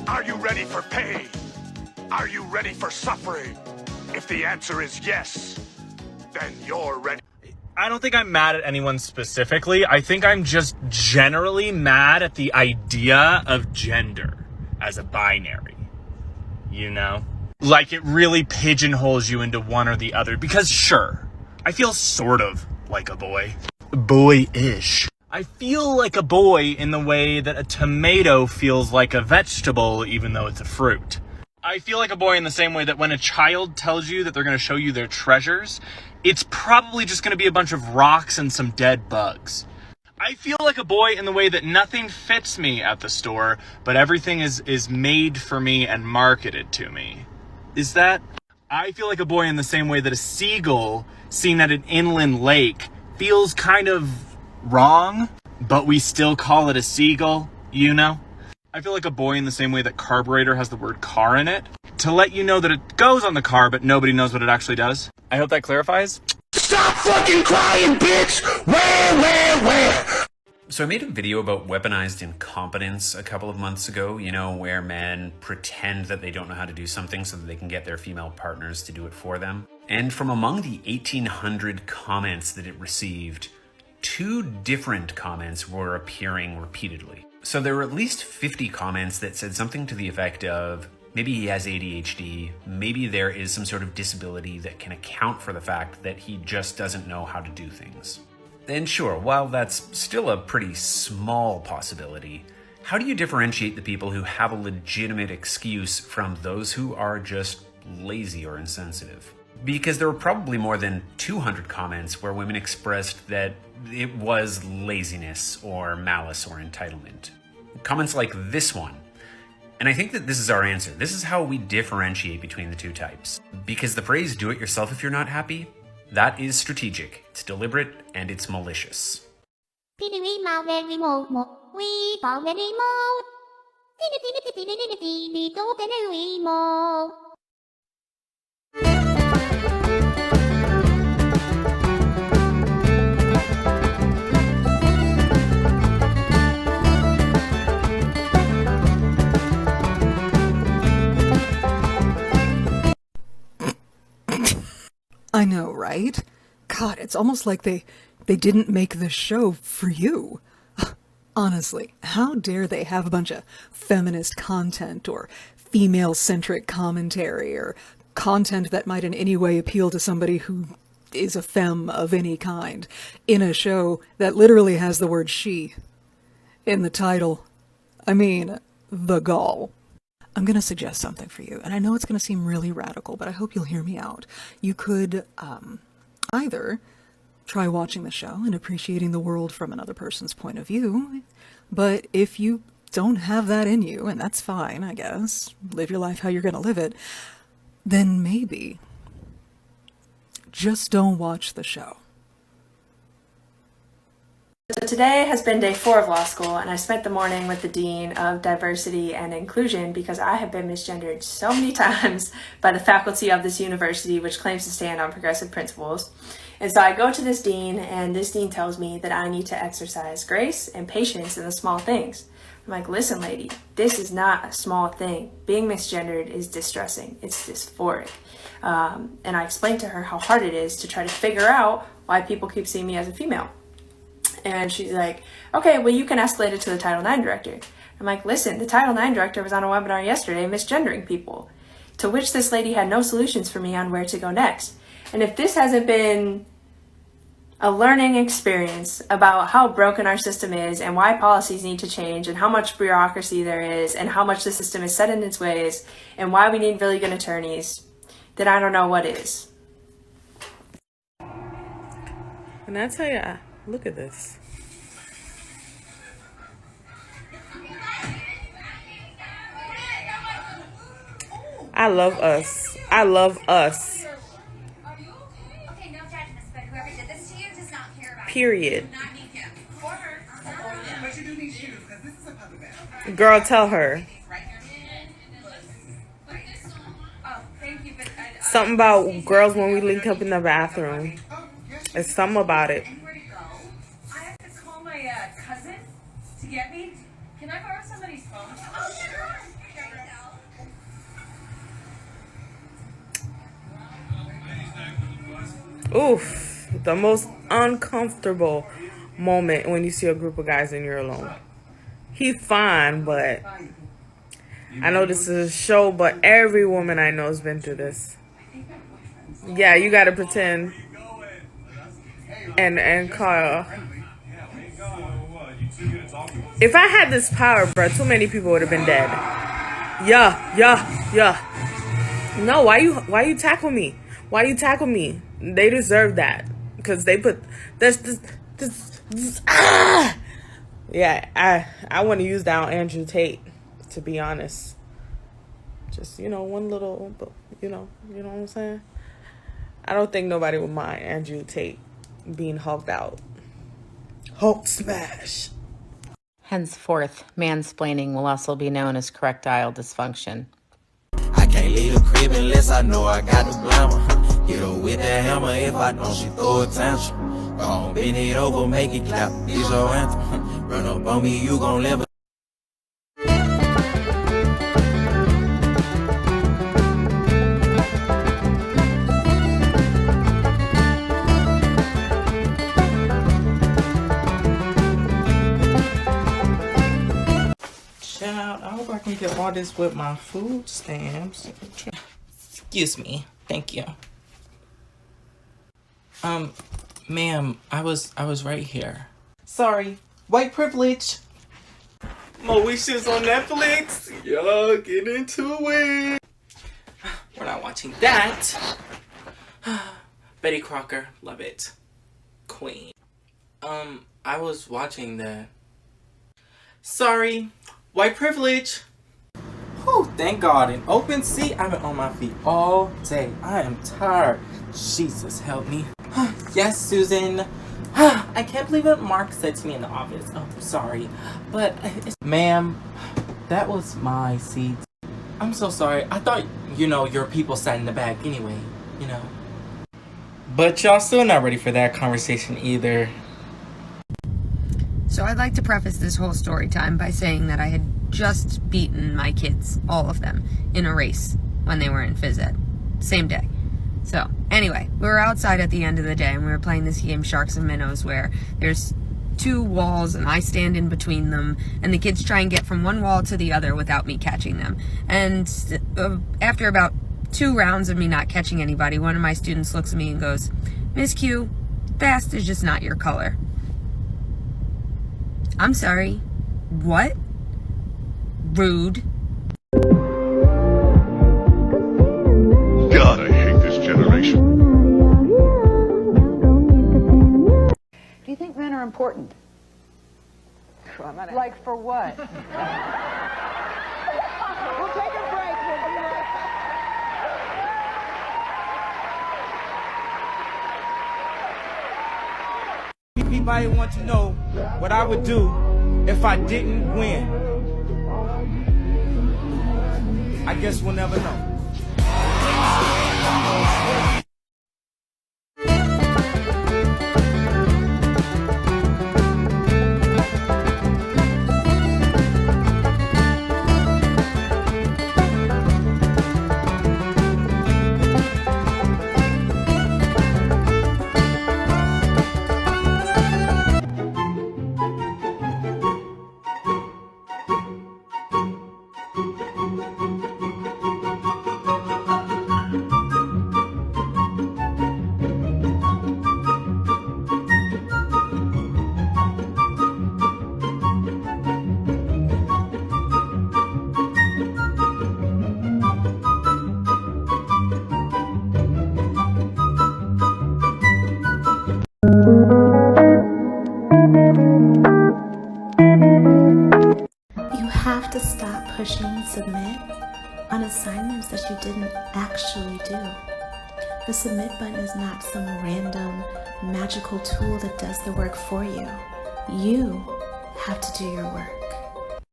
Are you ready for pain? Are you ready for suffering? If the answer is yes, then you're ready. I don't think I'm mad at anyone specifically. I think I'm just generally mad at the idea of gender as a binary, you know? Like, it really pigeonholes you into one or the other. Because sure, I feel sort of like a boy. Boy-ish. I feel like a boy in the way that a tomato feels like a vegetable, even though it's a fruit. I feel like a boy in the same way that when a child tells you that they're going to show you their treasures, it's probably just going to be a bunch of rocks and some dead bugs. I feel like a boy in the way that nothing fits me at the store, but everything is made for me and marketed to me. Is that? I feel like a boy in the same way that a seagull seen at an inland lake feels kind of wrong, but we still call it a seagull, you know? I feel like a boy in the same way that carburetor has the word car in it, to let you know that it goes on the car, but nobody knows what it actually does. I hope that clarifies. Stop fucking crying, bitch! Where? So I made a video about weaponized incompetence a couple of months ago, you know, where men pretend that they don't know how to do something so that they can get their female partners to do it for them. And from among the 1,800 comments that it received, 2 different comments were appearing repeatedly. So there were at least 50 comments that said something to the effect of, maybe he has ADHD, maybe there is some sort of disability that can account for the fact that he just doesn't know how to do things. And sure, while that's still a pretty small possibility, how do you differentiate the people who have a legitimate excuse from those who are just lazy or insensitive? Because there were probably more than 200 comments where women expressed that it was laziness or malice or entitlement. Comments like this one. And I think that this is our answer. This is how we differentiate between the two types. Because the phrase do it yourself if you're not happy, that is strategic, it's deliberate, and it's malicious. I know, right? God, it's almost like they didn't make this show for you. Honestly, how dare they have a bunch of feminist content or female-centric commentary or content that might in any way appeal to somebody who is a femme of any kind in a show that literally has the word she in the title. I mean, the gall. I'm going to suggest something for you, and I know it's going to seem really radical, but I hope you'll hear me out. You could either try watching the show and appreciating the world from another person's point of view, but if you don't have that in you, and that's fine, I guess, live your life how you're going to live it, then maybe just don't watch the show. So today has been day 4 of law school, and I spent the morning with the Dean of Diversity and Inclusion because I have been misgendered so many times by the faculty of this university, which claims to stand on progressive principles. And so I go to this dean, and this dean tells me that I need to exercise grace and patience in the small things. I'm like, listen, lady, this is not a small thing. Being misgendered is distressing. It's dysphoric. And I explained to her how hard it is to try to figure out why people keep seeing me as a female. And she's like, okay, well, you can escalate it to the Title IX director. I'm like, listen, the Title IX director was on a webinar yesterday misgendering people, to which this lady had no solutions for me on where to go next. And if this hasn't been a learning experience about how broken our system is and why policies need to change and how much bureaucracy there is and how much the system is set in its ways and why we need really good attorneys, then I don't know what is. And I tell you, look at this. I love us. I love us. Period. Girl, tell her. Something about girls when we link up in the bathroom. It's something about it. I have to call my cousin to get me. Can I borrow somebody's phone? Oof, the most uncomfortable moment when you see a group of guys and you're alone. He's fine, but I know this is a show, but every woman I know has been through this. Yeah, you gotta pretend and call. If I had this power, bro, too many people would have been dead. Yeah. No, why you tackle me? Why you tackle me? They deserve that because they put this. Yeah, I want to use that on Andrew Tate, to be honest. Just one little, you know what I'm saying. I don't think nobody would mind Andrew Tate being hulked out. Hulk smash. Henceforth, mansplaining will also be known as correctile dysfunction. I can't leave the crib unless I know I got the glamour. Hit her with that hammer, if I don't, she throw a tantrum. Go on, bend it over, make it clap, it's your anthem. Run up on me, you gon' live. I hope I can get all this with my food stamps. Excuse me. Thank you. Ma'am, I was right here. Sorry. White privilege. Moesha's on Netflix. Y'all get into it. We're not watching that. Betty Crocker, love it. Queen. I was watching the... Sorry. White privilege. Whew, thank God. An open seat. I've been on my feet all day. I am tired. Jesus, help me. Yes, Susan. I can't believe what Mark said to me in the office. Oh, sorry. But, ma'am, that was my seat. I'm so sorry. I thought, your people sat in the back anyway, But y'all still not ready for that conversation either. So I'd like to preface this whole story time by saying that I had just beaten my kids, all of them, in a race when they were in phys ed. Same day. So, anyway, we were outside at the end of the day and we were playing this game, Sharks and Minnows, where there's two walls and I stand in between them and the kids try and get from one wall to the other without me catching them. And after about 2 rounds of me not catching anybody, one of my students looks at me and goes, "Miss Q, fast is just not your color." I'm sorry. What? Rude. God, I hate this generation. Do you think men are important? Like for what? We'll take a break. We'll be right back. Anybody want to know what I would do if I didn't win? I guess we'll never know. You have to stop pushing submit on assignments that you didn't actually do. The submit button is not some random magical tool that does the work for you. You have to do your work.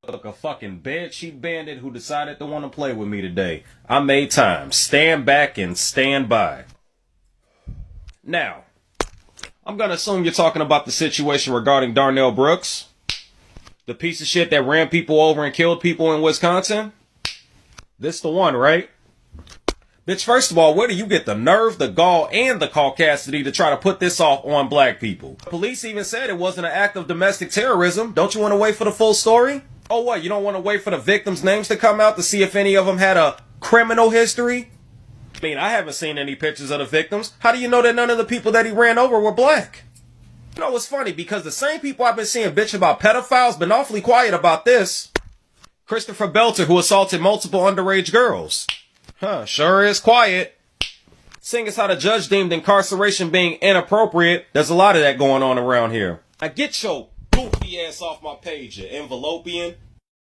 Look, a fucking bedsheet bandit who decided to want to play with me today. I made time. Stand back and stand by. Now, I'm gonna assume you're talking about the situation regarding Darnell Brooks. The piece of shit that ran people over and killed people in Wisconsin? This the one, right? Bitch, first of all, where do you get the nerve, the gall, and the caucasity to try to put this off on black people? Police even said it wasn't an act of domestic terrorism. Don't you want to wait for the full story? Oh, what, you don't want to wait for the victims' names to come out to see if any of them had a criminal history? I mean, I haven't seen any pictures of the victims. How do you know that none of the people that he ran over were black? You know, it's funny, because the same people I've been seeing bitch about pedophiles been awfully quiet about this. Christopher Belter, who assaulted multiple underage girls. Huh, sure is quiet. Seeing as how the judge deemed incarceration being inappropriate, there's a lot of that going on around here. Now get your goofy ass off my page, you envelopian.